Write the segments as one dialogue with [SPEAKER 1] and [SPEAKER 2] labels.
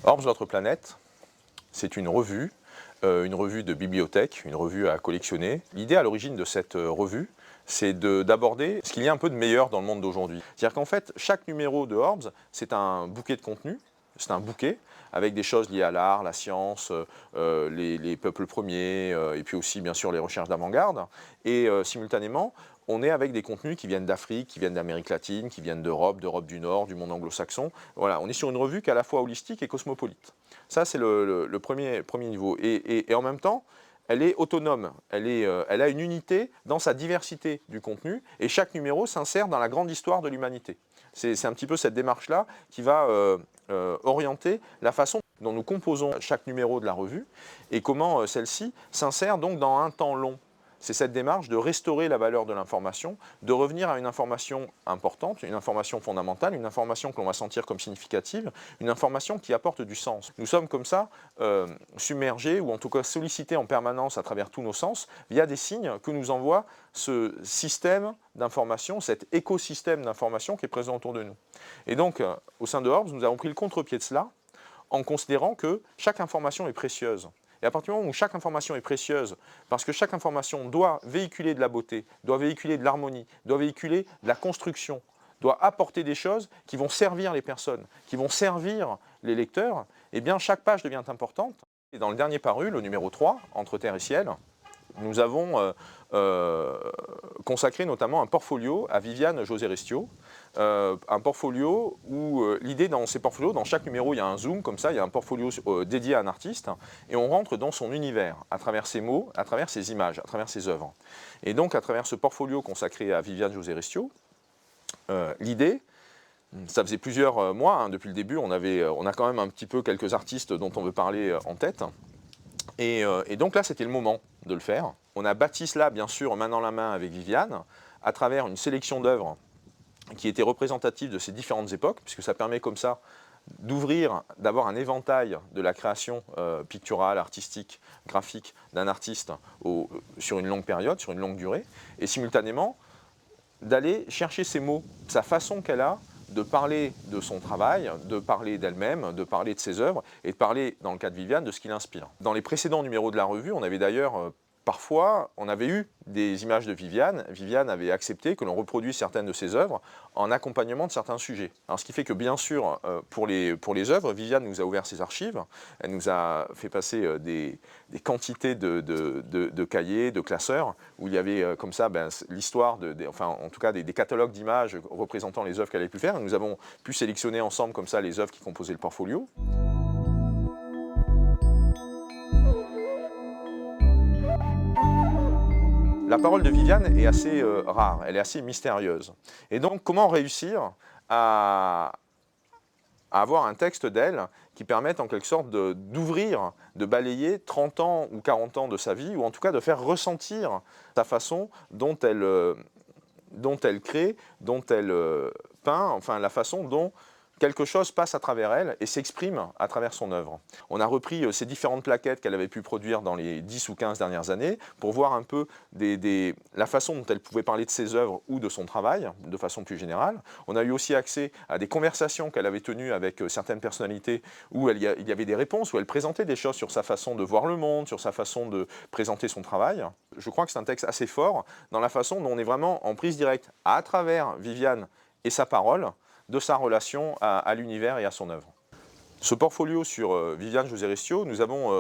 [SPEAKER 1] Orbs, notre planète, c'est une revue de bibliothèque, une revue à collectionner. L'idée à l'origine de cette revue, c'est d'aborder ce qu'il y a un peu de meilleur dans le monde d'aujourd'hui. C'est-à-dire qu'en fait, chaque numéro de Orbs, c'est un bouquet de contenu, c'est un bouquet avec des choses liées à l'art, la science, les peuples premiers, et puis aussi bien sûr les recherches d'avant-garde. Et simultanément, on est avec des contenus qui viennent d'Afrique, qui viennent d'Amérique latine, qui viennent d'Europe du Nord, du monde anglo-saxon. Voilà, on est sur une revue qui est à la fois holistique et cosmopolite. Ça, c'est le premier niveau. Et en même temps, elle est autonome, elle a une unité dans sa diversité du contenu, et chaque numéro s'insère dans la grande histoire de l'humanité. C'est un petit peu cette démarche-là qui va orienter la façon dont nous composons chaque numéro de la revue, et comment celle-ci s'insère donc dans un temps long. C'est cette démarche de restaurer la valeur de l'information, de revenir à une information importante, une information fondamentale, une information que l'on va sentir comme significative, une information qui apporte du sens. Nous sommes comme ça submergés, ou en tout cas sollicités en permanence à travers tous nos sens, via des signes que nous envoie ce système d'information, cet écosystème d'information qui est présent autour de nous. Et donc, au sein de Orbs, nous avons pris le contre-pied de cela, en considérant que chaque information est précieuse. Et à partir du moment où chaque information est précieuse, parce que chaque information doit véhiculer de la beauté, doit véhiculer de l'harmonie, doit véhiculer de la construction, doit apporter des choses qui vont servir les personnes, qui vont servir les lecteurs, eh bien chaque page devient importante. Et dans le dernier paru, le numéro 3, Entre terre et ciel, nous avons consacré notamment un portfolio à Viviane José Restiaux, un portfolio où l'idée dans ces portfolios, dans chaque numéro il y a un zoom comme ça, il y a un portfolio dédié à un artiste, et on rentre dans son univers, à travers ses mots, à travers ses images, à travers ses œuvres. Et donc à travers ce portfolio consacré à Viviane José Restiaux, l'idée, ça faisait plusieurs mois, hein, depuis le début, on a quand même un petit peu quelques artistes dont on veut parler en tête. Et donc là, c'était le moment de le faire. On a bâti cela, bien sûr, main dans la main avec Viviane, à travers une sélection d'œuvres qui était représentative de ces différentes époques, puisque ça permet comme ça d'ouvrir, d'avoir un éventail de la création picturale, artistique, graphique d'un artiste sur une longue période, sur une longue durée, et simultanément d'aller chercher ces mots, sa façon qu'elle a de parler de son travail, de parler d'elle-même, de parler de ses œuvres, et de parler, dans le cas de Viviane, de ce qui l'inspire. Dans les précédents numéros de la revue, on avait d'ailleurs parfois, on avait eu des images de Viviane. Viviane avait accepté que l'on reproduise certaines de ses œuvres en accompagnement de certains sujets. Alors, ce qui fait que, bien sûr, pour les œuvres, Viviane nous a ouvert ses archives. Elle nous a fait passer des quantités de cahiers, de classeurs, où il y avait comme ça l'histoire, enfin, en tout cas, des catalogues d'images représentant les œuvres qu'elle avait pu faire. Et nous avons pu sélectionner ensemble comme ça les œuvres qui composaient le portfolio. La parole de Viviane est assez rare, elle est assez mystérieuse. Et donc, comment réussir à avoir un texte d'elle qui permette en quelque sorte d'ouvrir, de balayer 30 ans ou 40 ans de sa vie, ou en tout cas de faire ressentir sa façon dont elle crée, dont elle peint, enfin la façon dont quelque chose passe à travers elle et s'exprime à travers son œuvre. On a repris ces différentes plaquettes qu'elle avait pu produire dans les 10 ou 15 dernières années pour voir un peu la façon dont elle pouvait parler de ses œuvres ou de son travail, de façon plus générale. On a eu aussi accès à des conversations qu'elle avait tenues avec certaines personnalités où il y avait des réponses, où elle présentait des choses sur sa façon de voir le monde, sur sa façon de présenter son travail. Je crois que c'est un texte assez fort dans la façon dont on est vraiment en prise directe à travers Viviane et sa parole, de sa relation à l'univers et à son œuvre. Ce portfolio sur Viviane José Restiaux, nous avons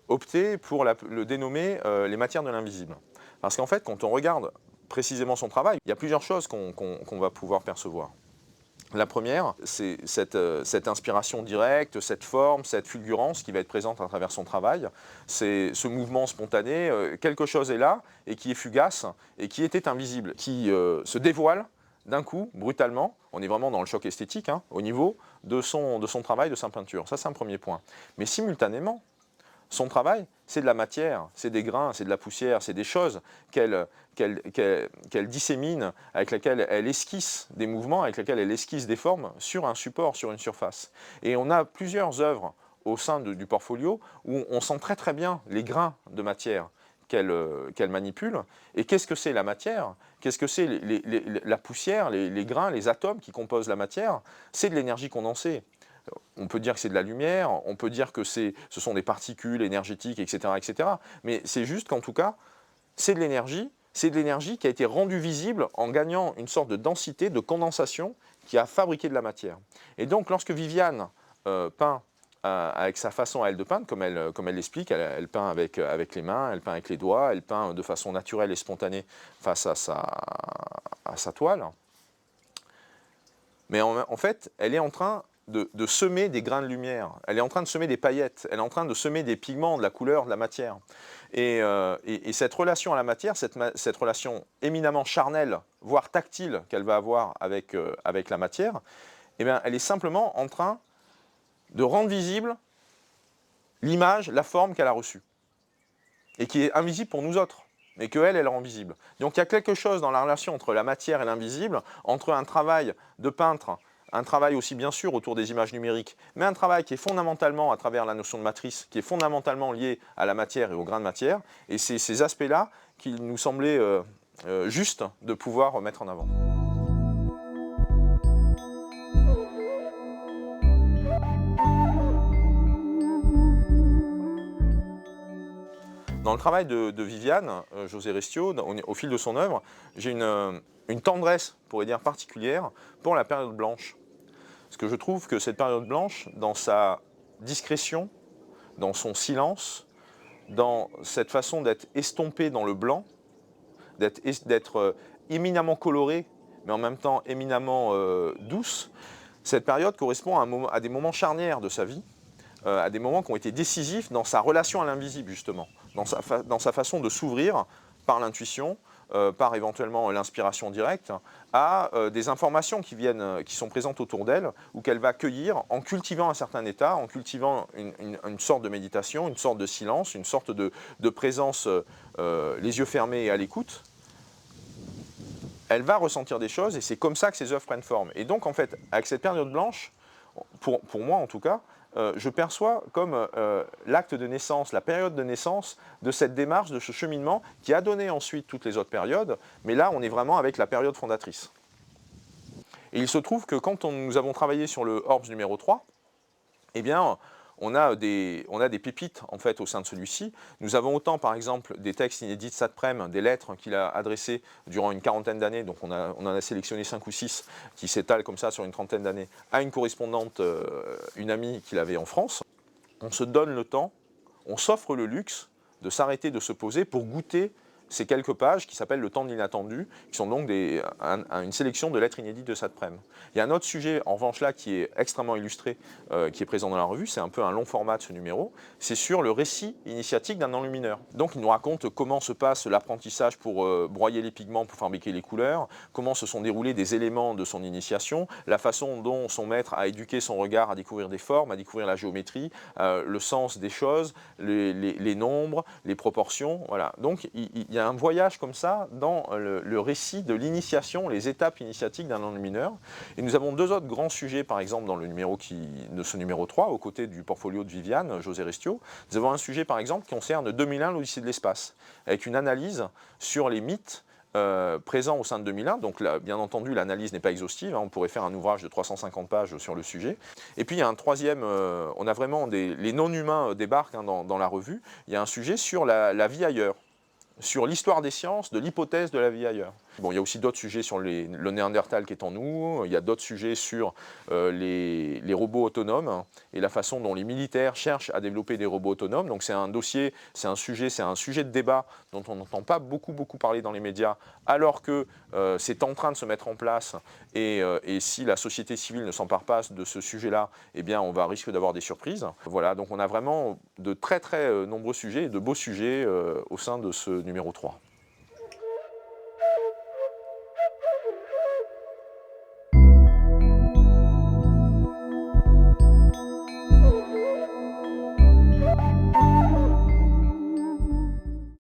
[SPEAKER 1] opté pour le dénommer les matières de l'invisible. Parce qu'en fait, quand on regarde précisément son travail, il y a plusieurs choses qu'on va pouvoir percevoir. La première, c'est cette inspiration directe, cette forme, cette fulgurance qui va être présente à travers son travail. C'est ce mouvement spontané, quelque chose est là et qui est fugace et qui était invisible, qui se dévoile d'un coup, brutalement. On est vraiment dans le choc esthétique, hein, au niveau de son travail, de sa peinture. Ça, c'est un premier point. Mais simultanément, son travail, c'est de la matière, c'est des grains, c'est de la poussière, c'est des choses qu'elle dissémine, avec lesquelles elle esquisse des mouvements, avec lesquelles elle esquisse des formes sur un support, sur une surface. Et on a plusieurs œuvres au sein du portfolio où on sent très très bien les grains de matière qu'elle manipule. Et qu'est-ce que c'est la matière? Qu'est-ce que c'est la poussière, les grains, les atomes qui composent la matière? C'est de l'énergie condensée. On peut dire que c'est de la lumière, on peut dire que ce sont des particules énergétiques, etc., etc. Mais c'est juste qu'en tout cas, c'est de l'énergie qui a été rendue visible en gagnant une sorte de densité, de condensation qui a fabriqué de la matière. Et donc, lorsque Viviane peint avec sa façon à elle de peindre, comme elle l'explique, elle peint avec les mains, elle peint avec les doigts, elle peint de façon naturelle et spontanée face à sa toile. Mais en fait, elle est en train de semer des grains de lumière, elle est en train de semer des paillettes, elle est en train de semer des pigments, de la couleur, de la matière. Et cette relation à la matière, cette relation éminemment charnelle, voire tactile qu'elle va avoir avec la matière, eh bien, elle est simplement en train de rendre visible l'image, la forme qu'elle a reçue, et qui est invisible pour nous autres, mais qu'elle, elle rend visible. Donc il y a quelque chose dans la relation entre la matière et l'invisible, entre un travail de peintre, un travail aussi bien sûr autour des images numériques, mais un travail qui est fondamentalement à travers la notion de matrice, qui est fondamentalement lié à la matière et au grain de matière, et c'est ces aspects-là qu'il nous semblait juste de pouvoir mettre en avant. Dans le travail de Viviane, José Restiaux, au fil de son œuvre, j'ai une tendresse, on pourrait dire particulière, pour la période blanche. Parce que je trouve que cette période blanche, dans sa discrétion, dans son silence, dans cette façon d'être estompée dans le blanc, d'être éminemment colorée, mais en même temps éminemment douce, cette période correspond à des moments charnières de sa vie, à des moments qui ont été décisifs dans sa relation à l'invisible, justement, dans sa façon de s'ouvrir par l'intuition, par éventuellement l'inspiration directe, à des informations qui sont présentes autour d'elle, ou qu'elle va cueillir en cultivant un certain état, en cultivant une sorte de méditation, une sorte de silence, une sorte de présence les yeux fermés et à l'écoute. Elle va ressentir des choses, et c'est comme ça que ses œuvres prennent forme. Et donc, en fait, avec cette période blanche, pour moi en tout cas, je perçois comme l'acte de naissance, la période de naissance de cette démarche, de ce cheminement qui a donné ensuite toutes les autres périodes, mais là on est vraiment avec la période fondatrice. Et il se trouve que quand nous avons travaillé sur le Orbs numéro 3, eh bien on a des pépites en fait au sein de celui-ci. Nous avons autant par exemple des textes inédits de Satprem, des lettres qu'il a adressées durant une quarantaine d'années, donc on en a sélectionné 5 ou 6 qui s'étalent comme ça sur une trentaine d'années, à une correspondante, une amie qu'il avait en France. On se donne le temps, on s'offre le luxe de s'arrêter, de se poser pour goûter ces quelques pages qui s'appellent le temps de l'inattendu, qui sont donc une sélection de lettres inédites de Satprem. Il y a un autre sujet, en revanche là, qui est extrêmement illustré, qui est présent dans la revue, c'est un peu un long format de ce numéro, c'est sur le récit initiatique d'un enlumineur. Donc il nous raconte comment se passe l'apprentissage pour broyer les pigments, pour fabriquer les couleurs, comment se sont déroulés des éléments de son initiation, la façon dont son maître a éduqué son regard à découvrir des formes, à découvrir la géométrie, le sens des choses, les nombres, les proportions, voilà. Donc il y a un voyage comme ça dans le récit de l'initiation, les étapes initiatiques d'un enlumineur. Et nous avons deux autres grands sujets, par exemple, dans de ce numéro 3, aux côtés du portfolio de Viviane, José Restiaux. Nous avons un sujet, par exemple, qui concerne 2001, l'Odyssée de l'espace, avec une analyse sur les mythes présents au sein de 2001. Donc là, bien entendu, l'analyse n'est pas exhaustive, hein, on pourrait faire un ouvrage de 350 pages sur le sujet. Et puis il y a un troisième, on a vraiment les non-humains débarquent, hein, dans la revue. Il y a un sujet sur la vie ailleurs, sur l'histoire des sciences, de l'hypothèse de la vie ailleurs. Bon, il y a aussi d'autres sujets sur le Néandertal qui est en nous, il y a d'autres sujets sur les robots autonomes, hein, et la façon dont les militaires cherchent à développer des robots autonomes. Donc c'est un dossier, c'est un sujet de débat dont on n'entend pas beaucoup parler dans les médias, alors que c'est en train de se mettre en place, et si la société civile ne s'empare pas de ce sujet-là, eh bien on va risquer d'avoir des surprises. Voilà, donc on a vraiment de très nombreux sujets, de beaux sujets au sein de ce numéro 3.